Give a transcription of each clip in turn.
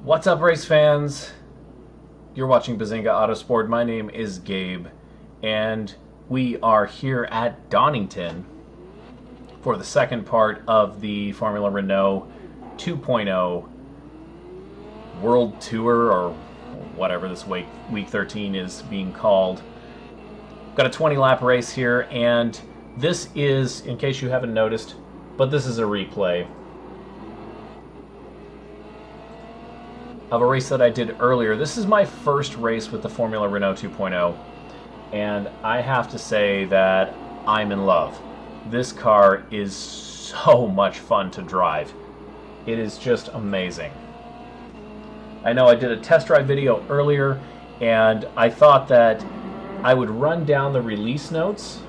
What's up, race fans? You're watching Bazinga Autosport. My name is Gabe, and we are here at Donnington for the second part of the Formula Renault 2.0 World Tour, or whatever this week 13 is being called. Got a 20-lap race here, and this is, in case you haven't noticed, but this is a replay of a race that I did earlier. This is my first race with the Formula Renault 2.0, and I have to say that I'm in love. This car is so much fun to drive. It is just amazing. I know I did a test drive video earlier, and I thought that I would run down the release notes.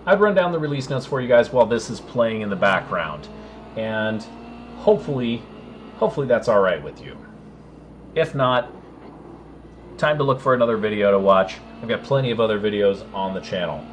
I'd run down the release notes for you guys while this is playing in the background, and hopefully that's all right with you. If not, time to look for another video to watch. I've got plenty of other videos on the channel.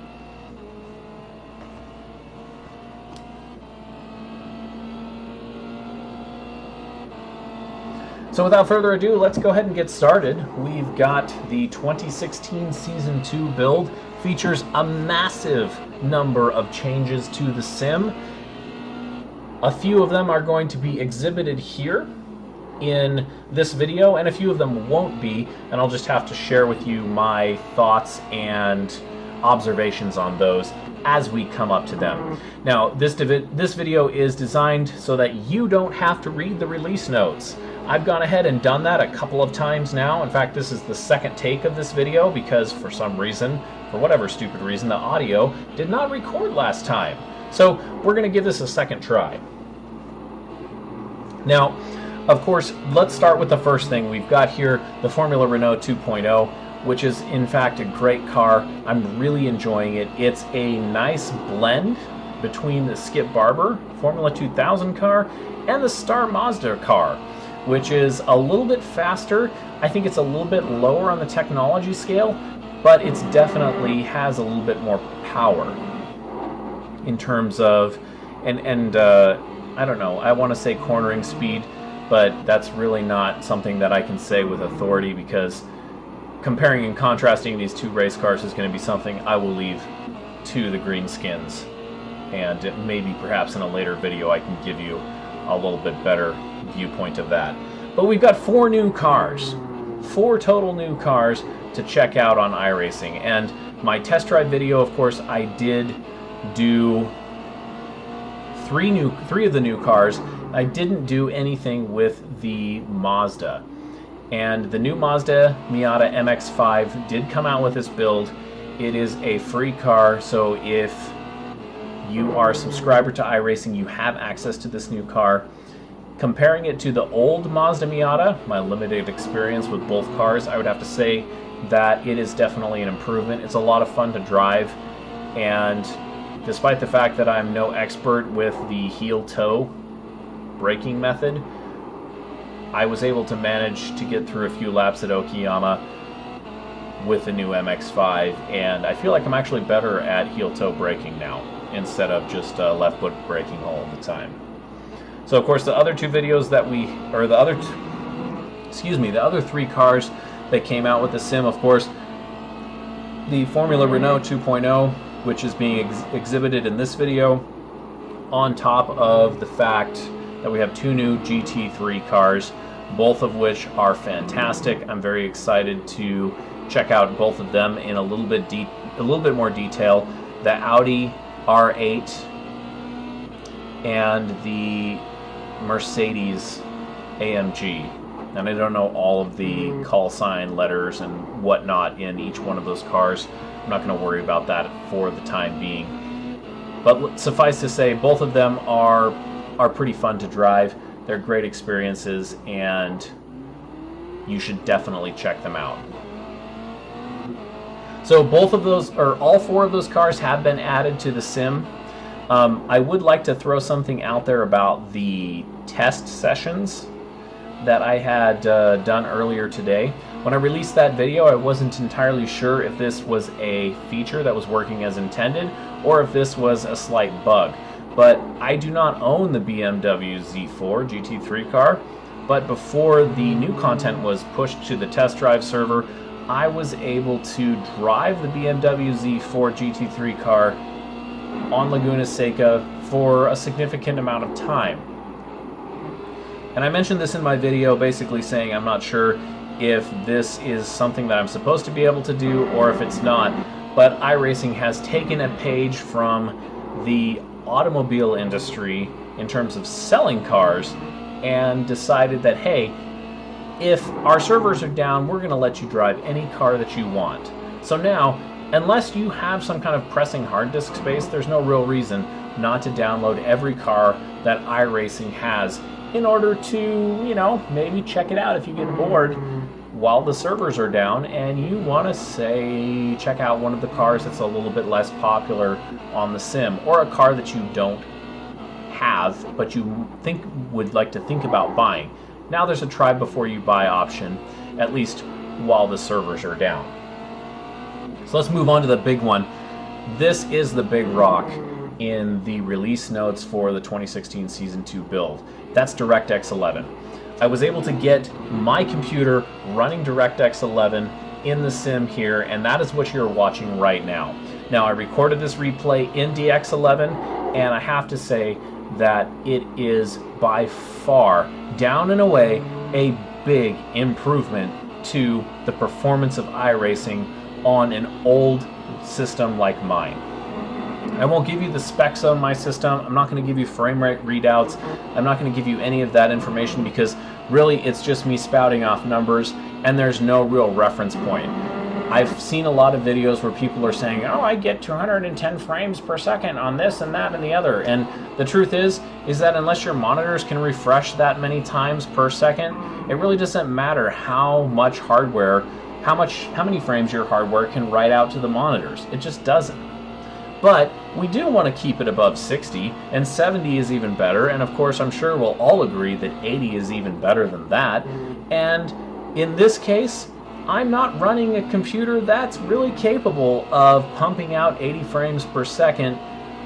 So without further ado, let's go ahead and get started. We've got the 2016 Season 2 build. Features a massive number of changes to the sim. A few of them are going to be exhibited here in this video, and a few of them won't be, and I'll just have to share with you my thoughts and observations on those as we come up to them. Now, this video is designed so that you don't have to read the release notes. I've gone ahead and done that a couple of times now. In fact, this is the second take of this video because for some reason, for whatever stupid reason, the audio did not record last time. So we're going to give this a second try. Now, of course, let's start with the first thing. We've got here the Formula Renault 2.0, which is in fact a great car. I'm really enjoying it. It's a nice blend between the Skip Barber Formula 2000 car and the Star Mazda car, which is a little bit faster. I think it's a little bit lower on the technology scale, but it's definitely has a little bit more power in terms of, I don't know, I want to say cornering speed, but that's really not something that I can say with authority, because comparing and contrasting these two race cars is going to be something I will leave to the greenskins, and maybe perhaps in a later video I can give you a little bit better viewpoint of that. But we've got four total new cars to check out on iRacing, and my test drive video, of course, I did do three of the new cars. I didn't do anything with the Mazda, and the new Mazda Miata MX-5 did come out with this build. It is a free car, so if you are a subscriber to iRacing, you have access to this new car. Comparing it to the old Mazda Miata, my limited experience with both cars, I would have to say that it is definitely an improvement. It's a lot of fun to drive, and despite the fact that I'm no expert with the heel-toe braking method, I was able to manage to get through a few laps at Okayama with the new MX-5, and I feel like I'm actually better at heel-toe braking now instead of just left foot braking all the time. So of course the other two videos that the other three cars that came out with the sim, of course, the Formula Renault 2.0, which is being exhibited in this video, on top of the fact that we have two new GT3 cars, both of which are fantastic. I'm very excited to check out both of them in a little bit more detail. The Audi R8 and the Mercedes AMG. And I don't know all of the call sign letters and whatnot in each one of those cars. I'm not going to worry about that for the time being. But suffice to say, both of them are pretty fun to drive. They're great experiences, and you should definitely check them out. So both of those, or all four of those cars, have been added to the sim. I would like to throw something out there about the test sessions that I had done earlier today. When I released that video, I wasn't entirely sure if this was a feature that was working as intended or if this was a slight bug. but I do not own the BMW Z4 GT3 car. But before the new content was pushed to the test drive server, I was able to drive the BMW Z4 GT3 car on Laguna Seca for a significant amount of time. And I mentioned this in my video, basically saying I'm not sure if this is something that I'm supposed to be able to do or if it's not. But iRacing has taken a page from the automobile industry in terms of selling cars and decided that, hey, if our servers are down, we're going to let you drive any car that you want. So now, unless you have some kind of pressing hard disk space, there's no real reason not to download every car that iRacing has in order to, you know, maybe check it out if you get bored while the servers are down and you want to, say, check out one of the cars that's a little bit less popular on the sim, or a car that you don't have but you would like to think about buying. Now there's a try before you buy option, at least while the servers are down. So let's move on to the big one. This is the big rock in the release notes for the 2016 Season 2 build. That's DirectX 11. I was able to get my computer running DirectX 11 in the sim here, and that is what you're watching right now. Now, I recorded this replay in DX11, and I have to say that it is by far, down and away, a big improvement to the performance of iRacing on an old system like mine. I won't give you the specs on my system. I'm not going to give you frame rate readouts. I'm not going to give you any of that information because really it's just me spouting off numbers and there's no real reference point. I've seen a lot of videos where people are saying, oh, I get 210 frames per second on this and that and the other. And the truth is that unless your monitors can refresh that many times per second, it really doesn't matter how much hardware, how many frames your hardware can write out to the monitors. It just doesn't. But we do want to keep it above 60, and 70 is even better, and of course I'm sure we'll all agree that 80 is even better than that. And in this case, I'm not running a computer that's really capable of pumping out 80 frames per second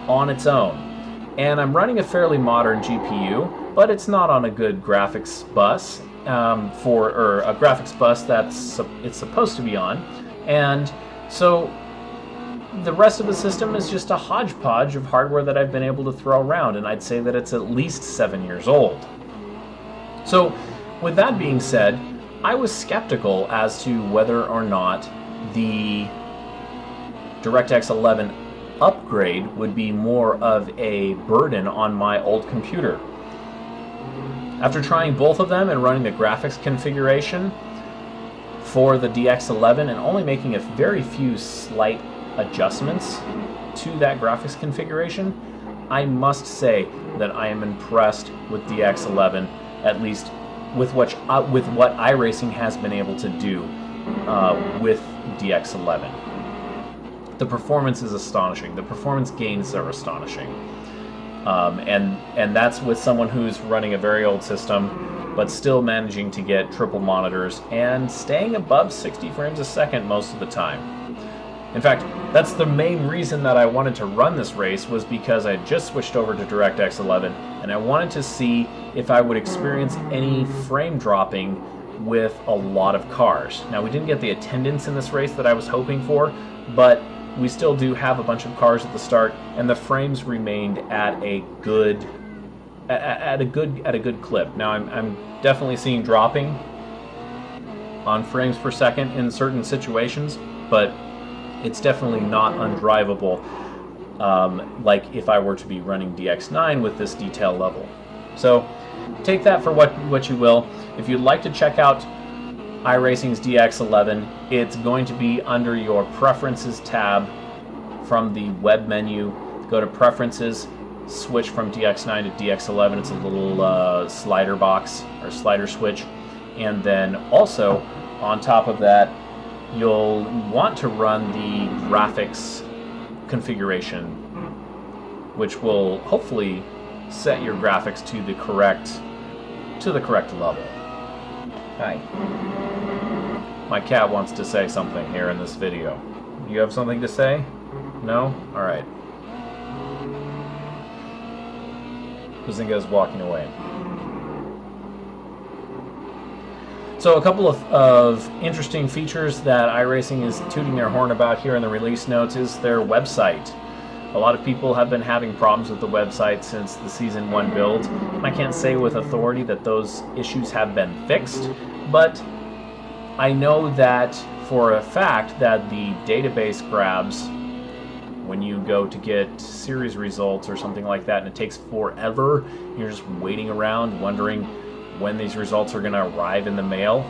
on its own. And I'm running a fairly modern GPU, but it's not on a good graphics bus, or a graphics bus it's supposed to be on. And so the rest of the system is just a hodgepodge of hardware that I've been able to throw around, and I'd say that it's at least 7 years old. So, with that being said, I was skeptical as to whether or not the DirectX 11 upgrade would be more of a burden on my old computer. After trying both of them and running the graphics configuration for the DX11 and only making a very few slight adjustments to that graphics configuration, I must say that I am impressed with DX11, at least with what iRacing has been able to do with DX11. The performance is astonishing. The performance gains are astonishing. And that's with someone who's running a very old system, but still managing to get triple monitors and staying above 60 frames a second most of the time. In fact, that's the main reason that I wanted to run this race, was because I had just switched over to DirectX 11 and I wanted to see if I would experience any frame dropping with a lot of cars. Now, we didn't get the attendance in this race that I was hoping for, but we still do have a bunch of cars at the start, and the frames remained at a good clip. Now, I'm definitely seeing dropping on frames per second in certain situations, but it's definitely not undrivable like if I were to be running DX9 with this detail level. So take that for what you will. If you'd like to check out iRacing's DX11, it's going to be under your Preferences tab from the web menu. Go to Preferences, switch from DX9 to DX11. It's a little slider box or slider switch. And then also on top of that, you'll want to run the graphics configuration, which will hopefully set your graphics to the correct level. Hi. My cat wants to say something here in this video. You have something to say? No? Alright. Bazinga's walking away. So a couple of interesting features that iRacing is tooting their horn about here in the release notes is their website. A lot of people have been having problems with the website since the Season 1 build, and I can't say with authority that those issues have been fixed, but I know that for a fact that the database grabs when you go to get series results or something like that, and it takes forever. You're just waiting around wondering when these results are going to arrive in the mail.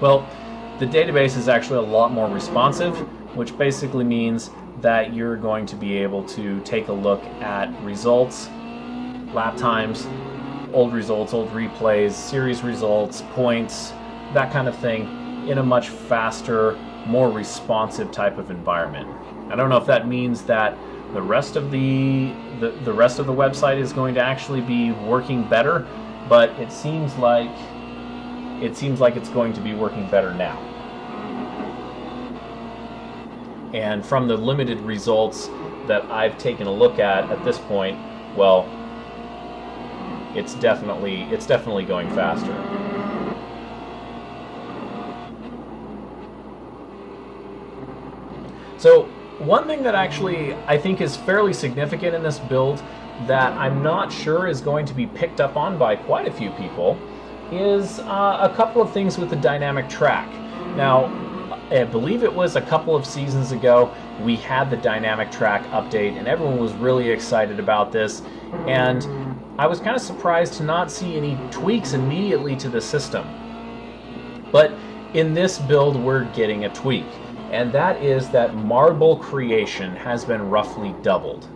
Well, the database is actually a lot more responsive, which basically means that you're going to be able to take a look at results, lap times, old results, old replays, series results, points, that kind of thing in a much faster, more responsive type of environment. I don't know if that means that the rest of the rest of the website is going to actually be working better, but it seems like it's going to be working better now. And from the limited results that I've taken a look at this point, well, it's definitely going faster. So one thing that actually I think is fairly significant in this build that I'm not sure is going to be picked up on by quite a few people is a couple of things with the dynamic track. Now, I believe it was a couple of seasons ago we had the dynamic track update and everyone was really excited about this, and I was kind of surprised to not see any tweaks immediately to the system. But in this build we're getting a tweak, and that is that marble creation has been roughly doubled.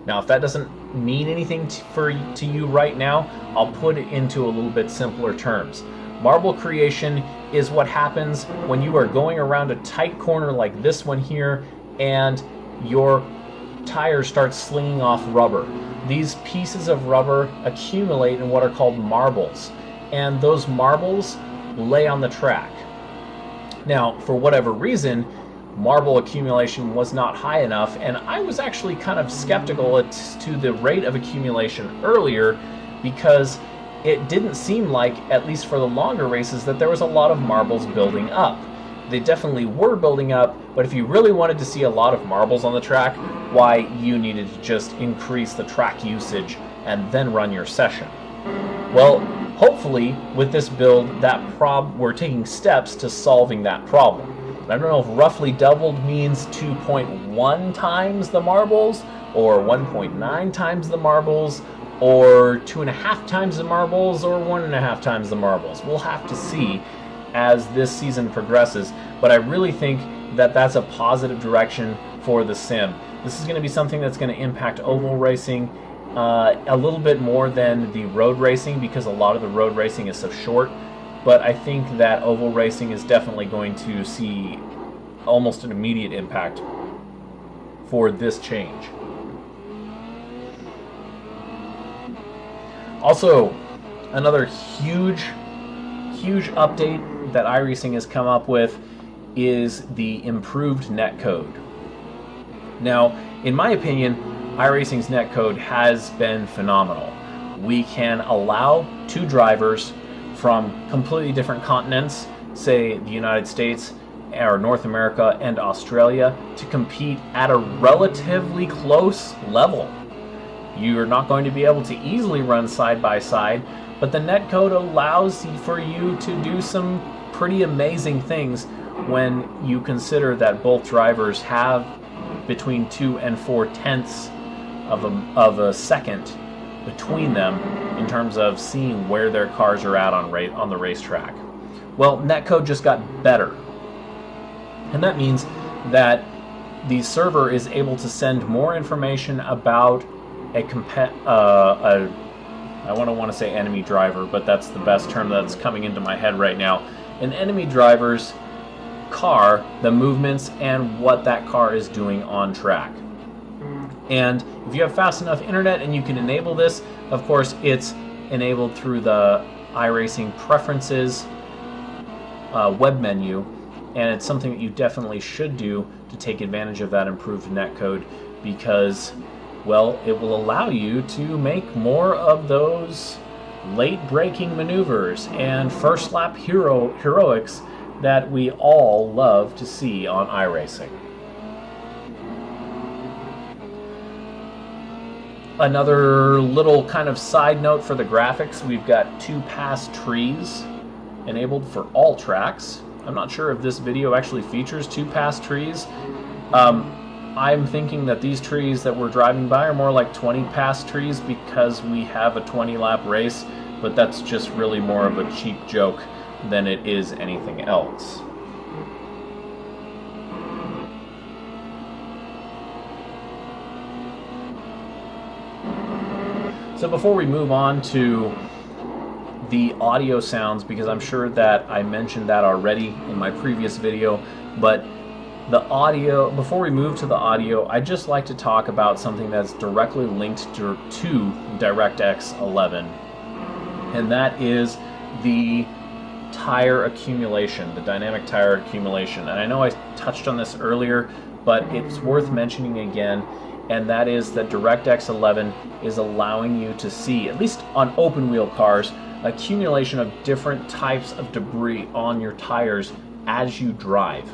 Now, if that doesn't mean anything to you right now, I'll put it into a little bit simpler terms. Marble creation is what happens when you are going around a tight corner like this one here and your tires start slinging off rubber. These pieces of rubber accumulate in what are called marbles, and those marbles lay on the track. Now, for whatever reason, marble accumulation was not high enough, and I was actually kind of skeptical to the rate of accumulation earlier because it didn't seem like, at least for the longer races, that there was a lot of marbles building up. They definitely were building up, but if you really wanted to see a lot of marbles on the track, why, you needed to just increase the track usage and then run your session. Well, hopefully with this build, we're taking steps to solving that problem. I don't know if roughly doubled means 2.1 times the marbles, or 1.9 times the marbles, or 2.5 times the marbles, or 1.5 times the marbles. We'll have to see as this season progresses, but I really think that that's a positive direction for the sim. This is going to be something that's going to impact oval racing a little bit more than the road racing, because a lot of the road racing is so short. But I think that oval racing is definitely going to see almost an immediate impact for this change. Also, another huge update that iRacing has come up with is the improved netcode. Now, in my opinion, iRacing's netcode has been phenomenal. We can allow two drivers from completely different continents, say the United States or North America and Australia, to compete at a relatively close level. You're not going to be able to easily run side by side, but the netcode allows for you to do some pretty amazing things when you consider that both drivers have between 2 and 4 tenths of a second between them in terms of seeing where their cars are at on the racetrack. Well, netcode just got better, and that means that the server is able to send more information about I want to say enemy driver, but that's the best term that's coming into my head right now. An enemy driver's car, the movements, and what that car is doing on track. And if you have fast enough internet and you can enable this, of course it's enabled through the iRacing Preferences web menu, and it's something that you definitely should do to take advantage of that improved netcode, because Well, it will allow you to make more of those late braking maneuvers and first lap heroics that we all love to see on iRacing. Another little kind of side note for the graphics, we've got 2 pass trees enabled for all tracks. I'm not sure if this video actually features 2 pass trees. I'm thinking that these trees that we're driving by are more like 20 pass trees because we have a 20 lap race, but that's just really more of a cheap joke than it is anything else. So before we move on to the audio sounds, because I'm sure that I mentioned that already in my previous video, but the audio, before we move to the audio, I'd just like to talk about something that's directly linked to DirectX 11, and that is the tire accumulation, the dynamic tire accumulation. And I know I touched on this earlier, but it's worth mentioning again, and that is that DirectX 11 is allowing you to see, at least on open wheel cars, accumulation of different types of debris on your tires as you drive.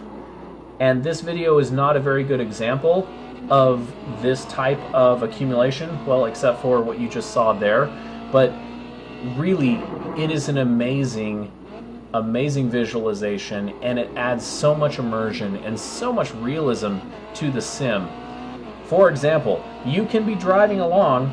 And this video is not a very good example of this type of accumulation, well, except for what you just saw there, but really it is an amazing visualization, and it adds so much immersion and so much realism to the sim. For example, you can be driving along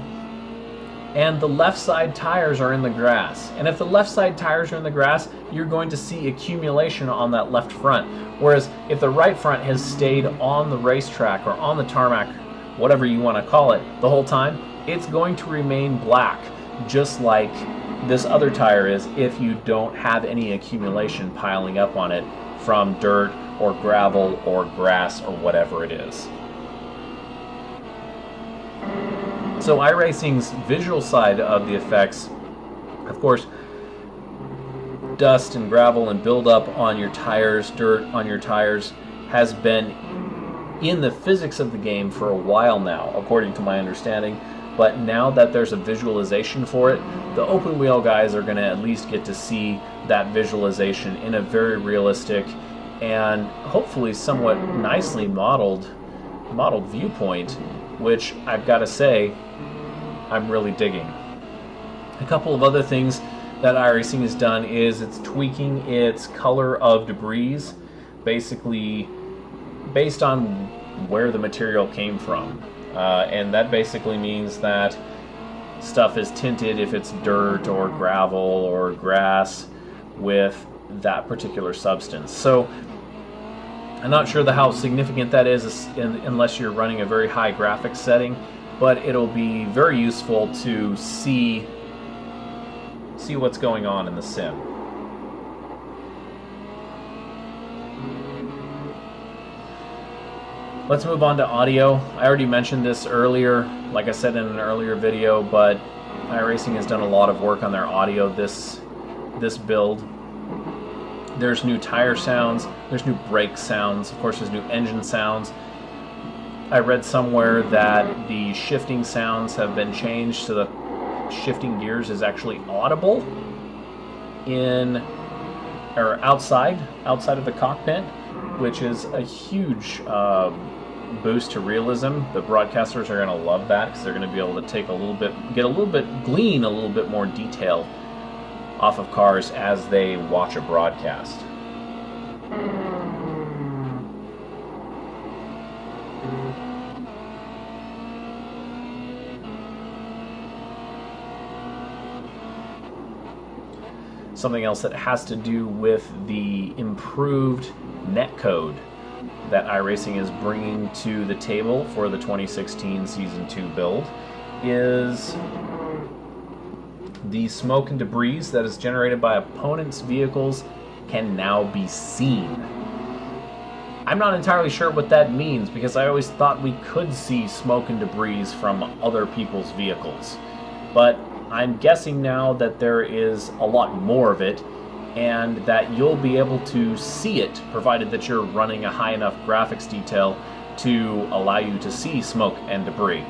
and the left side tires are in the grass. And if the left side tires are in the grass, you're going to see accumulation on that left front. Whereas if the right front has stayed on the racetrack or on the tarmac, whatever you want to call it, the whole time, it's going to remain black, just like this other tire is if you don't have any accumulation piling up on it from dirt or gravel or grass or whatever it is. So iRacing's visual side of the effects, of course, dust and gravel and buildup on your tires, dirt on your tires, has been in the physics of the game for a while now, according to my understanding. But now that there's a visualization for it, the open wheel guys are going to at least get to see that visualization in a very realistic and hopefully somewhat nicely modeled viewpoint, which I've got to say I'm really digging. A couple of other things that iRacing has done is it's tweaking its color of debris, basically based on where the material came from. And that basically means that stuff is tinted if it's dirt or gravel or grass with that particular substance. So I'm not sure how significant that is unless you're running a very high graphics setting, but it'll be very useful to see what's going on in the sim. Let's move on to audio. I already mentioned this earlier, like I said in an earlier video, but iRacing has done a lot of work on their audio this build. There's new tire sounds, there's new brake sounds, of course there's new engine sounds. I read somewhere that the shifting sounds have been changed so that shifting gears is actually audible outside of the cockpit, which is a huge boost to realism. The broadcasters are going to love that because they're going to be able to glean a little bit more detail off of cars as they watch a broadcast. Something else that has to do with the improved netcode that iRacing is bringing to the table for the 2016 Season 2 build is the smoke and debris that is generated by opponents' vehicles can now be seen. I'm not entirely sure what that means because I always thought we could see smoke and debris from other people's vehicles. But I'm guessing now that there is a lot more of it and that you'll be able to see it provided that you're running a high enough graphics detail to allow you to see smoke and debris.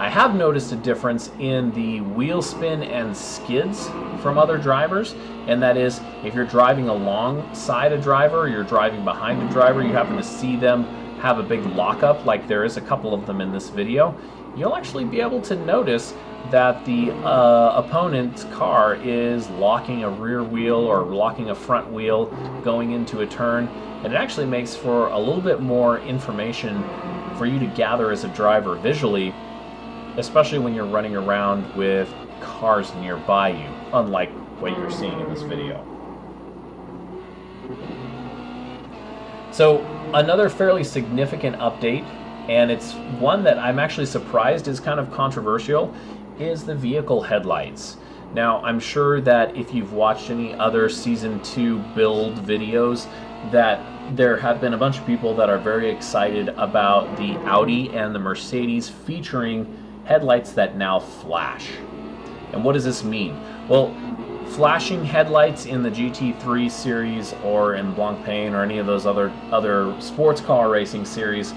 I have noticed a difference in the wheel spin and skids from other drivers, and that is if you're driving alongside a driver or you're driving behind a driver, you happen to see them have a big lockup, like there is a couple of them in this video, you'll actually be able to notice that the opponent's car is locking a rear wheel or locking a front wheel going into a turn, and it actually makes for a little bit more information for you to gather as a driver visually, especially when you're running around with cars nearby you, unlike what you're seeing in this video. So another fairly significant update, and it's one that I'm actually surprised is kind of controversial, is the vehicle headlights. Now, I'm sure that if you've watched any other Season 2 build videos, that there have been a bunch of people that are very excited about the Audi and the Mercedes featuring headlights that now flash. And what does this mean? Well, flashing headlights in the GT3 series or in Blancpain or any of those other sports car racing series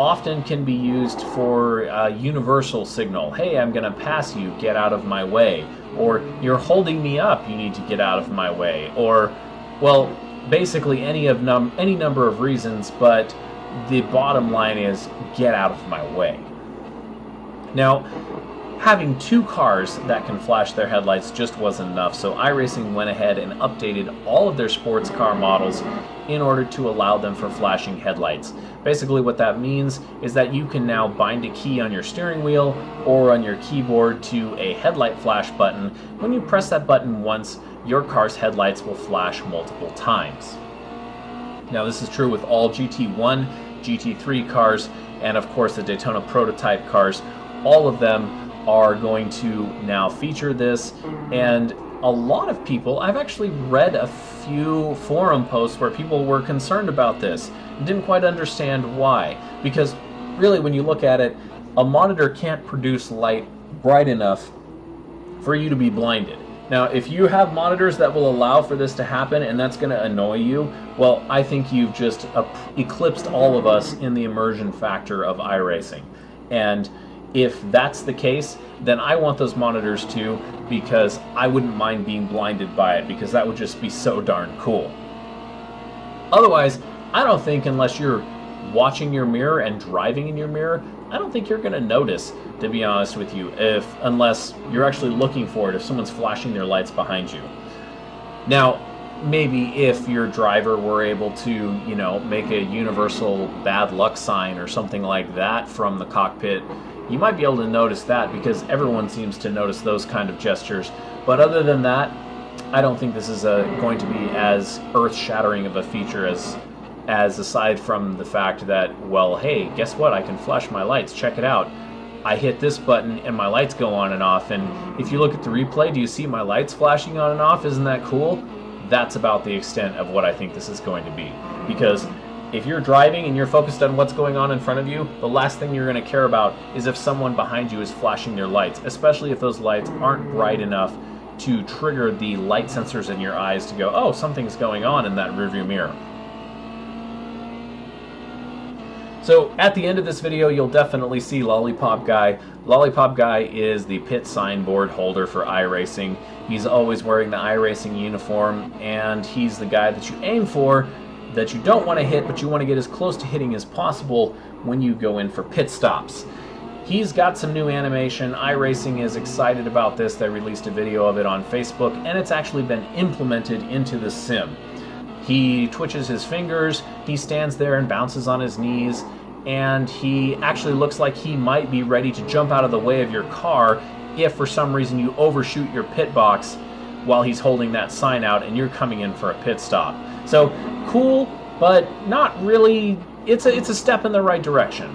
often can be used for a universal signal. Hey, I'm going to pass you, get out of my way. Or you're holding me up, you need to get out of my way. Or, well, basically any number of reasons, but the bottom line is get out of my way. Now, having two cars that can flash their headlights just wasn't enough, so iRacing went ahead and updated all of their sports car models in order to allow them for flashing headlights. Basically what that means is that you can now bind a key on your steering wheel or on your keyboard to a headlight flash button. When you press that button once, your car's headlights will flash multiple times. Now this is true with all GT1, GT3 cars, and of course the Daytona prototype cars. All of them are going to now feature this, and a lot of people, I've actually read a few forum posts where people were concerned about this and didn't quite understand why, because really when you look at it, a monitor can't produce light bright enough for you to be blinded. Now if you have monitors that will allow for this to happen and that's going to annoy you, well, I think you've just eclipsed all of us in the immersion factor of iRacing. And if that's the case, then I want those monitors too, because I wouldn't mind being blinded by it, because that would just be so darn cool. Otherwise, I don't think, unless you're watching your mirror and driving in your mirror, I don't think you're going to notice, to be honest with you, unless you're actually looking for it, if someone's flashing their lights behind you. Now, maybe if your driver were able to, make a universal bad luck sign or something like that from the cockpit, you might be able to notice that, because everyone seems to notice those kind of gestures. But other than that, I don't think this is going to be as earth-shattering of a feature as aside from the fact that, well, hey, guess what? I can flash my lights. Check it out. I hit this button and my lights go on and off. And if you look at the replay, do you see my lights flashing on and off? Isn't that cool? That's about the extent of what I think this is going to be. Because if you're driving and you're focused on what's going on in front of you, the last thing you're going to care about is if someone behind you is flashing their lights, especially if those lights aren't bright enough to trigger the light sensors in your eyes to go, oh, something's going on in that rearview mirror. So at the end of this video, you'll definitely see Lollipop Guy. Lollipop Guy is the pit signboard holder for iRacing. He's always wearing the iRacing uniform, and he's the guy that you aim for, that you don't want to hit, but you want to get as close to hitting as possible when you go in for pit stops. He's got some new animation. iRacing is excited about this. They released a video of it on Facebook, and it's actually been implemented into the sim. He twitches his fingers, he stands there and bounces on his knees, and he actually looks like he might be ready to jump out of the way of your car if for some reason you overshoot your pit box while he's holding that sign out and you're coming in for a pit stop. So cool, but not really. It's a step in the right direction.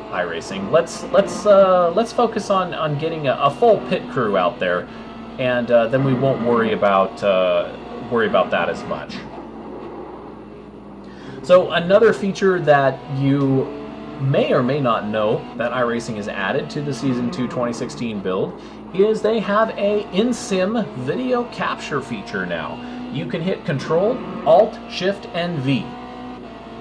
iRacing. Let's focus on getting a full pit crew out there, and then we won't worry about that as much. So another feature that you may or may not know that iRacing has added to the Season 2 2016 build is they have a in-sim video capture feature now. You can hit Control, Alt, Shift, and V,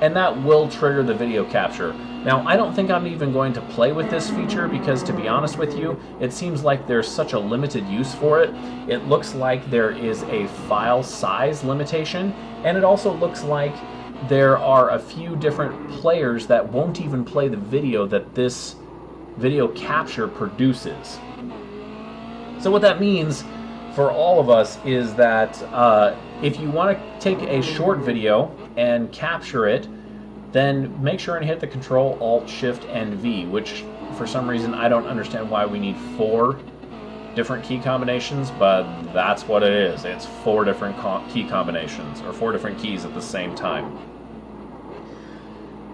and that will trigger the video capture. Now, I don't think I'm even going to play with this feature because, to be honest with you, it seems like there's such a limited use for it. It looks like there is a file size limitation, and it also looks like there are a few different players that won't even play the video that this video capture produces. So what that means for all of us is that if you want to take a short video and capture it, then make sure and hit the Control, Alt, Shift, and V, which for some reason I don't understand why we need 4 different key combinations, but that's what it is. It's 4 different key combinations, or 4 different keys at the same time.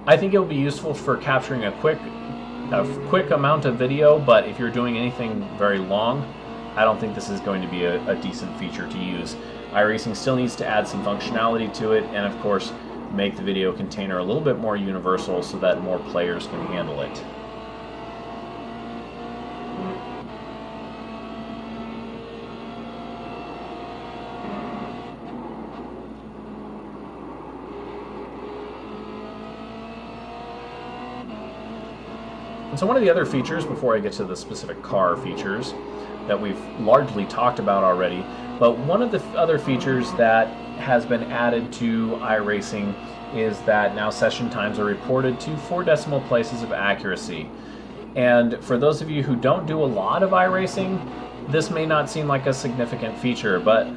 I think it'll be useful for capturing a quick amount of video, but if you're doing anything very long, I don't think this is going to be a decent feature to use. iRacing still needs to add some functionality to it, and of course make the video container a little bit more universal so that more players can handle it. And so one of the other features, before I get to the specific car features that we've largely talked about already, but one of the other features that has been added to iRacing is that now session times are reported to 4 decimal places of accuracy. And for those of you who don't do a lot of iRacing, this may not seem like a significant feature, but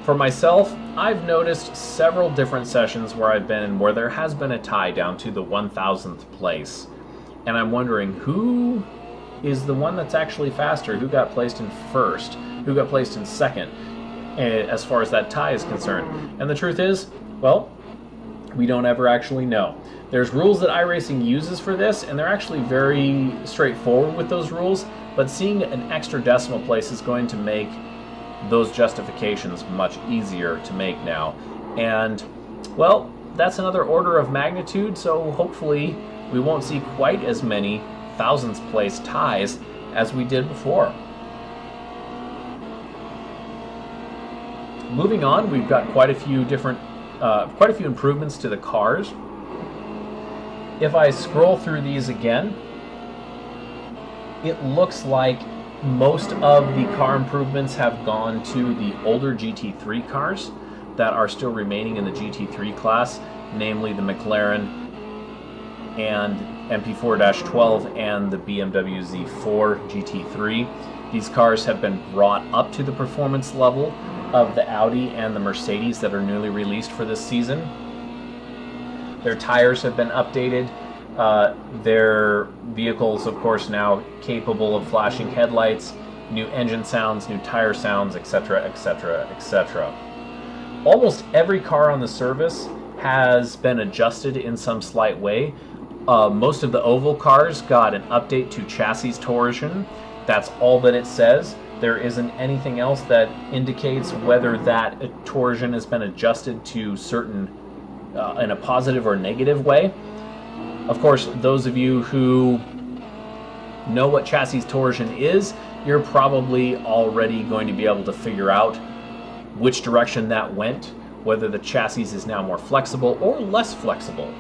for myself, I've noticed several different sessions where I've been where there has been a tie down to the 1000th place. And I'm wondering, who is the one that's actually faster? Who got placed in first? Who got placed in second? As far as that tie is concerned. And the truth is, well, we don't ever actually know. There's rules that iRacing uses for this, and they're actually very straightforward with those rules, but seeing an extra decimal place is going to make those justifications much easier to make now. And, well, that's another order of magnitude, so hopefully we won't see quite as many thousandth place ties as we did before. Moving on, we've got quite a few improvements to the cars. If I scroll through these again, it looks like most of the car improvements have gone to the older GT3 cars that are still remaining in the GT3 class, namely the McLaren and MP4-12 and the BMW Z4 GT3. These cars have been brought up to the performance level of the Audi and the Mercedes that are newly released for this season. Their tires have been updated. Their vehicles, of course, now capable of flashing headlights, new engine sounds, new tire sounds, etc., etc., etc. Almost every car on the service has been adjusted in some slight way. Most of the oval cars got an update to chassis torsion. That's all that it says. There isn't anything else that indicates whether that torsion has been adjusted to certain in a positive or negative way. Of course, those of you who know what chassis torsion is, you're probably already going to be able to figure out which direction that went, whether the chassis is now more flexible or less flexible.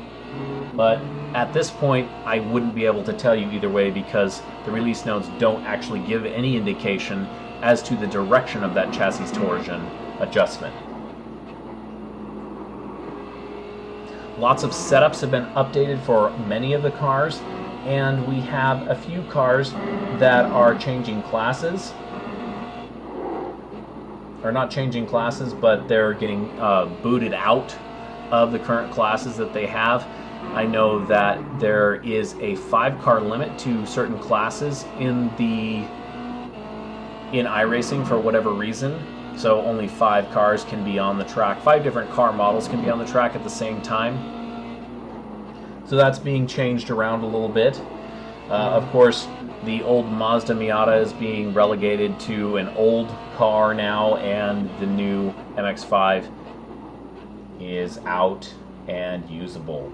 But at this point, I wouldn't be able to tell you either way because the release notes don't actually give any indication as to the direction of that chassis torsion adjustment. Lots of setups have been updated for many of the cars, and we have a few cars that are changing classes. Or not changing classes, but they're getting booted out of the current classes that they have. I know that there is a 5-car limit to certain classes in iRacing for whatever reason. So only 5 cars can be on the track. 5 different car models can be on the track at the same time. So that's being changed around a little bit. Of course, the old Mazda Miata is being relegated to an old car now, and the new MX-5 is out and usable.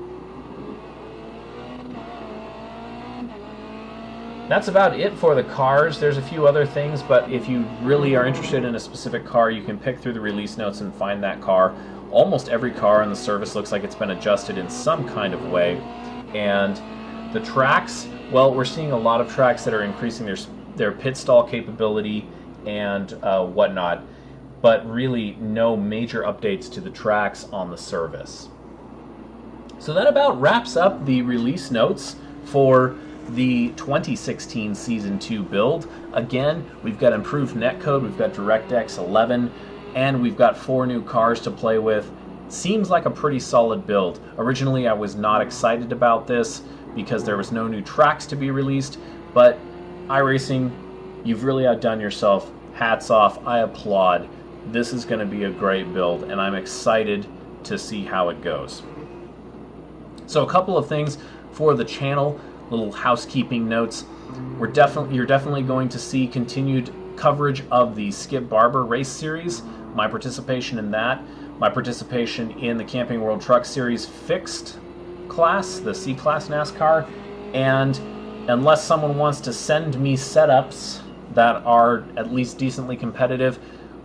That's about it for the cars. There's a few other things, but if you really are interested in a specific car, you can pick through the release notes and find that car. Almost every car in the service looks like it's been adjusted in some kind of way, and The tracks, well, we're seeing a lot of tracks that are increasing their pit stall capability and whatnot, but really no major updates to the tracks on the service. So that about wraps up the release notes for the 2016 Season 2 build. Again, we've got improved netcode, we've got DirectX 11, and we've got 4 new cars to play with. Seems like a pretty solid build. Originally, I was not excited about this because there was no new tracks to be released, but iRacing, you've really outdone yourself. Hats off, I applaud. This is going to be a great build, and I'm excited to see how it goes. So a couple of things for the channel, little housekeeping notes. You're definitely going to see continued coverage of the Skip Barber race series, my participation in that, my participation in the Camping World Truck Series fixed class, the C-Class NASCAR, and unless someone wants to send me setups that are at least decently competitive,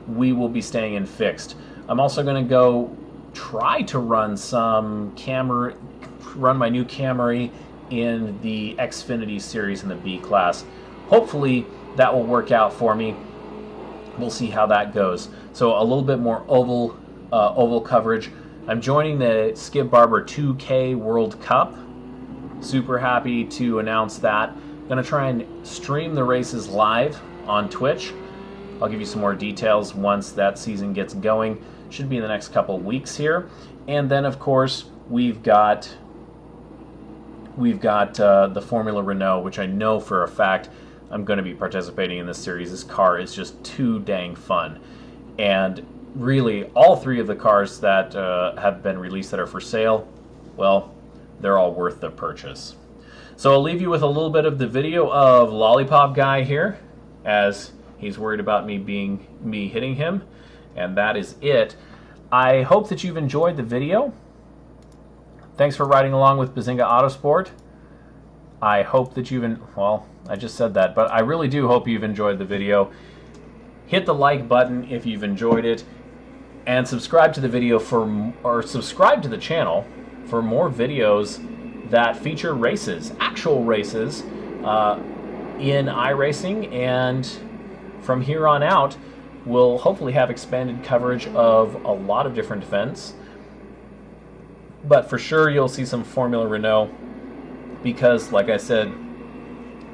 we will be staying in fixed. I'm also going to go try to run my new Camry in the Xfinity series in the B class. Hopefully that will work out for me. We'll see how that goes. So a little bit more oval coverage. I'm joining the Skip Barber 2K World Cup. Super happy to announce that. Going to try and stream the races live on Twitch. I'll give you some more details once that season gets going. Should be in the next couple weeks here. And then, of course, we've got the Formula Renault, which I know for a fact I'm going to be participating in this series. This car is just too dang fun. And really, all 3 of the cars that have been released that are for sale, well, they're all worth the purchase. So I'll leave you with a little bit of the video of Lollipop Guy here, as he's worried about me hitting him, and that is it. I hope that you've enjoyed the video. Thanks for riding along with Bazinga Autosport. I hope that well, I just said that, but I really do hope you've enjoyed the video. Hit the like button if you've enjoyed it, and subscribe to the video subscribe to the channel for more videos that feature races, actual races, in iRacing, and from here on out, we'll hopefully have expanded coverage of a lot of different events. But for sure, you'll see some Formula Renault, because, like I said,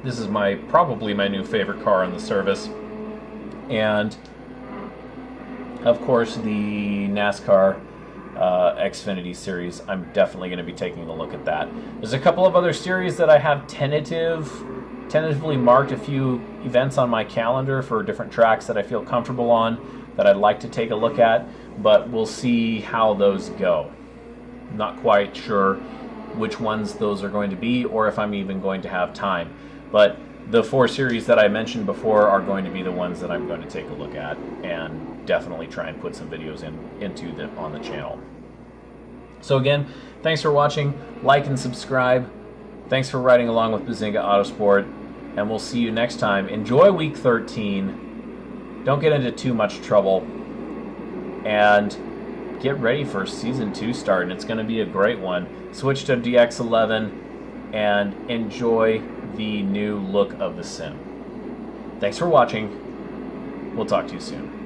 this is probably my new favorite car in the service. And, of course, the NASCAR Xfinity series, I'm definitely going to be taking a look at that. There's a couple of other series that I have tentatively marked a few events on my calendar for different tracks that I feel comfortable on that I'd like to take a look at, but we'll see how those go. Not quite sure which ones those are going to be or if I'm even going to have time, but the 4 series that I mentioned before are going to be the ones that I'm going to take a look at and definitely try and put some videos into them on the channel. So again, thanks for watching, like and subscribe. Thanks for riding along with Bazinga Autosport, and we'll see you next time. Enjoy week 13. Don't get into too much trouble, and get ready for Season 2 start, and it's going to be a great one. Switch to DX11 and enjoy the new look of the sim. Thanks for watching. We'll talk to you soon.